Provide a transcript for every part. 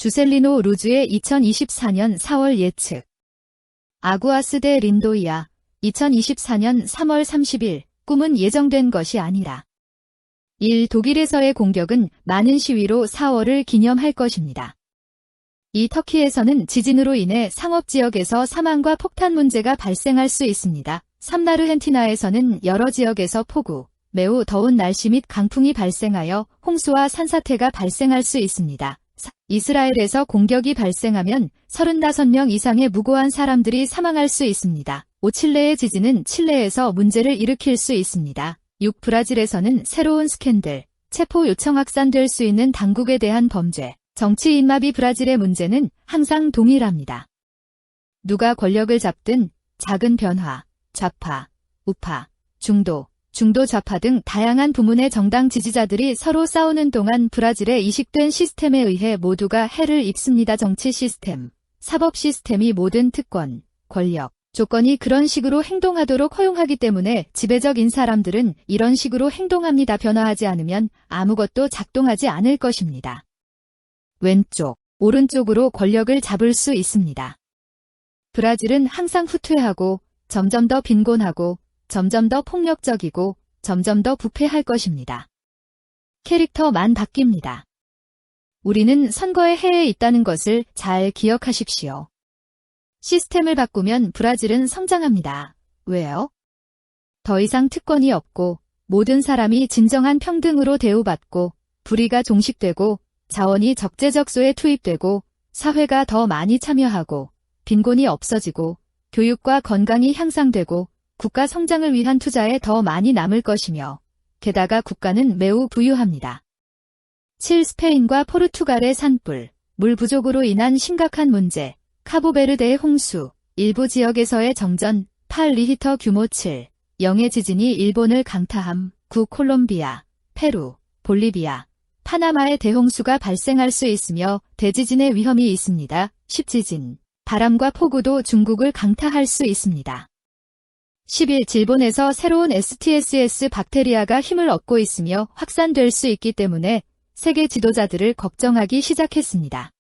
주셀리노 루즈의 2024년 4월 예측. 아구아스 대 린도이아. 2024년 3월 30일. 꿈은 예정된 것이 아니라. 1. 독일에서의 공격은 많은 시위로 4월을 기념할 것입니다. 2. 터키에서는 지진으로 인해 상업지역에서 사망과 폭탄 문제가 발생할 수 있습니다. 3. 아르헨티나에서는 여러 지역에서 폭우, 매우 더운 날씨 및 강풍이 발생하여 홍수와 산사태가 발생할 수 있습니다. 4. 이스라엘에서 공격이 발생하면 35명 이상의 무고한 사람들이 사망할 수 있습니다. 5. 칠레의 지진은 칠레에서 문제를 일으킬 수 있습니다. 6. 브라질에서는 새로운 스캔들, 체포 요청 확산될 수 있는 당국에 대한 범죄, 정치 인마비. 브라질의 문제는 항상 동일합니다. 누가 권력을 잡든 작은 변화, 좌파, 우파, 중도 좌파 등 다양한 부문의 정당 지지자들이 서로 싸우는 동안 브라질의 이식된 시스템에 의해 모두가 해를 입습니다. 정치 시스템, 사법 시스템이 모든 특권, 권력, 조건이 그런 식으로 행동하도록 허용하기 때문에 지배적인 사람들은 이런 식으로 행동합니다. 변화하지 않으면 아무것도 작동하지 않을 것입니다. 왼쪽, 오른쪽으로 권력을 잡을 수 있습니다. 브라질은 항상 후퇴하고 점점 더 빈곤하고 점점 더 폭력적이고 점점 더 부패할 것입니다. 캐릭터만 바뀝니다. 우리는 선거의 해에 있다는 것을 잘 기억하십시오. 시스템을 바꾸면 브라질은 성장합니다. 왜요? 더 이상 특권이 없고 모든 사람이 진정한 평등으로 대우받고 불의가 종식되고 자원이 적재적소에 투입되고 사회가 더 많이 참여하고 빈곤이 없어지고 교육과 건강이 향상되고 국가 성장을 위한 투자에 더 많이 남을 것이며 게다가 국가는 매우 부유합니다. 7. 스페인과 포르투갈의 산불, 물 부족으로 인한 심각한 문제, 카보베르데의 홍수, 일부 지역에서의 정전. 8. 리히터 규모 7, 0의 지진이 일본을 강타함. 9. 콜롬비아, 페루, 볼리비아, 파나마의 대홍수가 발생할 수 있으며 대지진의 위험이 있습니다. 10. 지진, 바람과 폭우도 중국을 강타할 수 있습니다. 11. 일본에서 새로운 STSS 박테리아가 힘을 얻고 있으며 확산될 수 있기 때문에 세계 지도자들을 걱정하기 시작했습니다.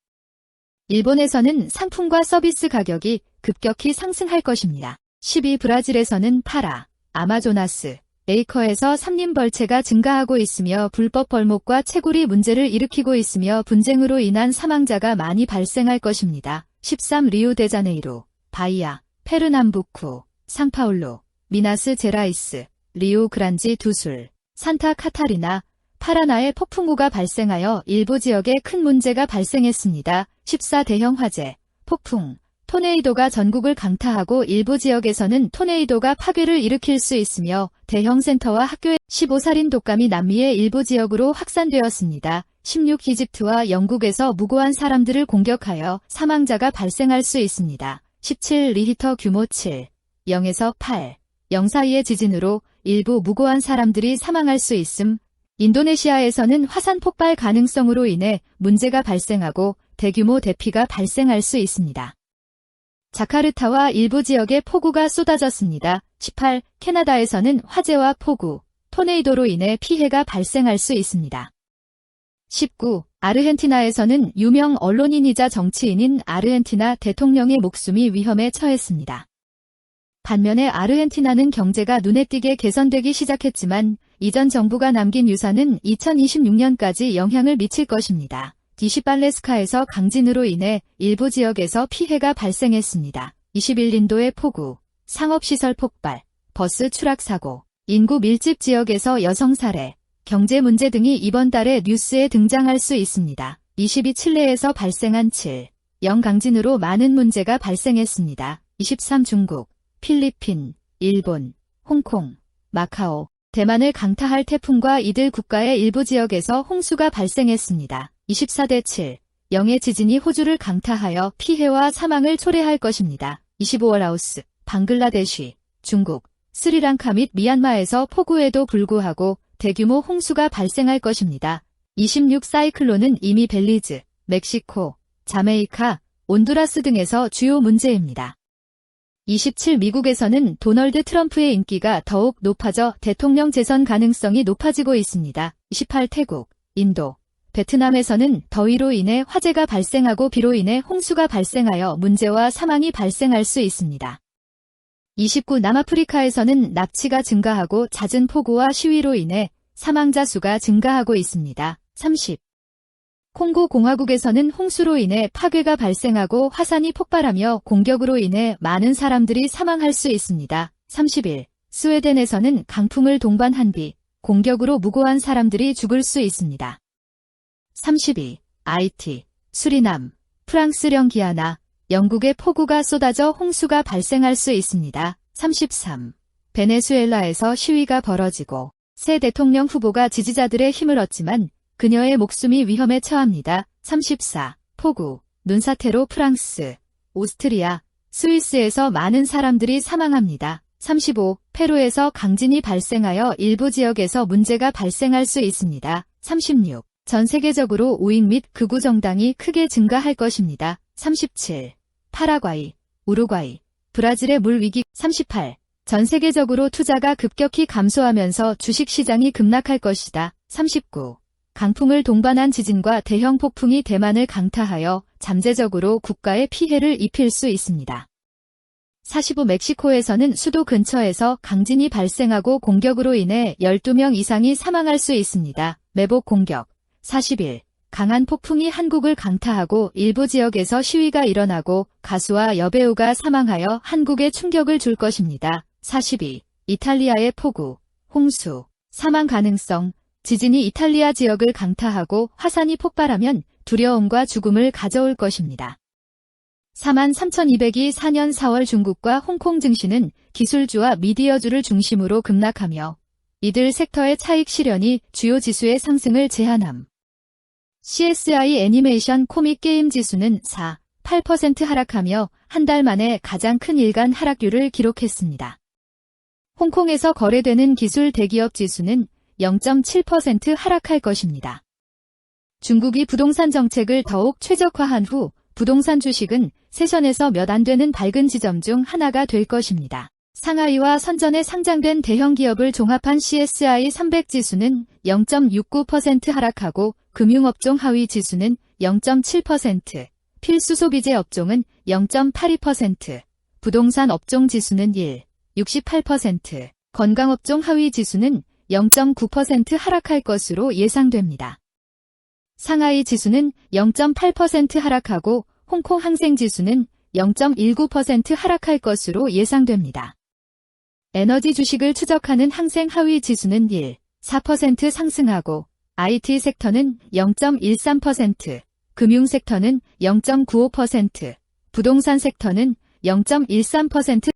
일본에서는 상품과 서비스 가격이 급격히 상승할 것입니다. 12. 브라질에서는 파라, 아마조나스, 에이커에서 삼림벌채가 증가하고 있으며 불법 벌목과 채굴이 문제를 일으키고 있으며 분쟁으로 인한 사망자가 많이 발생할 것입니다. 13. 리우데자네이루, 바이아, 페르남부쿠, 상파울루, 미나스 제라이스, 리우 그란지 두술, 산타 카타리나, 파라나에 폭풍우가 발생하여 일부 지역에 큰 문제가 발생했습니다. 14. 대형 화재, 폭풍, 토네이도가 전국을 강타하고 일부 지역에서는 토네이도가 파괴를 일으킬 수 있으며 대형 센터와 학교에 15. 살인 독감이 남미의 일부 지역으로 확산되었습니다. 16. 이집트와 영국에서 무고한 사람들을 공격하여 사망자가 발생할 수 있습니다. 17. 리히터 규모 7, 0에서 8, 0 사이의 지진으로 일부 무고한 사람들이 사망할 수 있음. 인도네시아에서는 화산 폭발 가능성으로 인해 문제가 발생하고 대규모 대피가 발생할 수 있습니다. 자카르타와 일부 지역에 폭우가 쏟아졌습니다. 18. 캐나다에서는 화재와 폭우, 토네이도로 인해 피해가 발생할 수 있습니다. 19. 아르헨티나에서는 유명 언론인이자 정치인인 아르헨티나 대통령의 목숨이 위험에 처했습니다. 반면에 아르헨티나는 경제가 눈에 띄게 개선되기 시작했지만 이전 정부가 남긴 유산은 2026년까지 영향을 미칠 것입니다. 20. 발레스카에서 강진으로 인해 일부 지역에서 피해가 발생했습니다. 21. 인도의 폭우, 상업시설 폭발, 버스 추락 사고, 인구 밀집 지역에서 여성 살해, 경제 문제 등이 이번 달에 뉴스에 등장할 수 있습니다. 22. 칠레에서 발생한 7, 0 강진으로 많은 문제가 발생했습니다. 23. 중국, 필리핀, 일본, 홍콩, 마카오, 대만을 강타할 태풍과 이들 국가의 일부 지역에서 홍수가 발생했습니다. 24. 대 7, 0의 지진이 호주를 강타하여 피해와 사망을 초래할 것입니다. 25. 라오스, 방글라데시, 중국, 스리랑카 및 미얀마에서 폭우에도 불구하고 대규모 홍수가 발생할 것입니다. 26. 사이클론은 이미 벨리즈, 멕시코, 자메이카, 온두라스 등에서 주요 문제입니다. 27. 미국에서는 도널드 트럼프의 인기가 더욱 높아져 대통령 재선 가능성이 높아지고 있습니다. 28. 태국, 인도, 베트남에서는 더위로 인해 화재가 발생하고 비로 인해 홍수가 발생하여 문제와 사망이 발생할 수 있습니다. 29. 남아프리카에서는 납치가 증가하고 잦은 폭우와 시위로 인해 사망자 수가 증가하고 있습니다. 30. 콩고 공화국에서는 홍수로 인해 파괴가 발생하고 화산이 폭발하며 공격으로 인해 많은 사람들이 사망할 수 있습니다. 31. 스웨덴에서는 강풍을 동반한 비, 공격으로 무고한 사람들이 죽을 수 있습니다. 32. 아이티, 수리남, 프랑스령 기아나, 영국의 폭우가 쏟아져 홍수가 발생할 수 있습니다. 33. 베네수엘라에서 시위가 벌어지고 새 대통령 후보가 지지자들의 힘을 얻지만 그녀의 목숨이 위험에 처합니다. 34. 폭우, 눈사태로 프랑스, 오스트리아, 스위스에서 많은 사람들이 사망합니다. 35. 페루에서 강진이 발생하여 일부 지역에서 문제가 발생할 수 있습니다. 36. 전 세계적으로 우익 및 극우 정당이 크게 증가할 것입니다. 37. 파라과이, 우루과이, 브라질의 물 위기. 38. 전 세계적으로 투자가 급격히 감소하면서 주식시장이 급락할 것이다. 39. 강풍을 동반한 지진과 대형 폭풍이 대만을 강타하여 잠재적으로 국가에 피해를 입힐 수 있습니다. 45. 멕시코에서는 수도 근처에서 강진이 발생하고 공격으로 인해 12명 이상이 사망할 수 있습니다. 매복 공격. 41. 강한 폭풍이 한국을 강타하고 일부 지역에서 시위가 일어나고 가수와 여배우가 사망하여 한국에 충격을 줄 것입니다. 42. 이탈리아의 폭우, 홍수, 사망 가능성. 지진이 이탈리아 지역을 강타하고 화산이 폭발하면 두려움과 죽음을 가져올 것입니다. 43,200이 4년 4월 중국과 홍콩 증시는 기술주와 미디어주를 중심으로 급락하며 이들 섹터의 차익 실현이 주요 지수의 상승을 제한함. CSI 애니메이션 코믹 게임 지수는 4.8% 하락하며 한 달 만에 가장 큰 일간 하락률을 기록했습니다. 홍콩에서 거래되는 기술 대기업 지수는 0.7% 하락할 것입니다. 중국이 부동산 정책을 더욱 최적화한 후 부동산 주식은 세션에서 몇 안 되는 밝은 지점 중 하나가 될 것입니다. 상하이와 선전에 상장된 대형 기업을 종합한 CSI 300 지수는 0.69% 하락하고 금융업종 하위 지수는 0.7%, 필수 소비재 업종은 0.82%, 부동산 업종 지수는 1.68%, 건강업종 하위 지수는 0.9% 하락할 것으로 예상됩니다. 상하이 지수는 0.8% 하락하고 홍콩 항생 지수는 0.19% 하락할 것으로 예상됩니다. 에너지 주식을 추적하는 항생 하위 지수는 1.4% 상승하고 IT 섹터는 0.13%, 금융 섹터는 0.95%, 부동산 섹터는 0.13%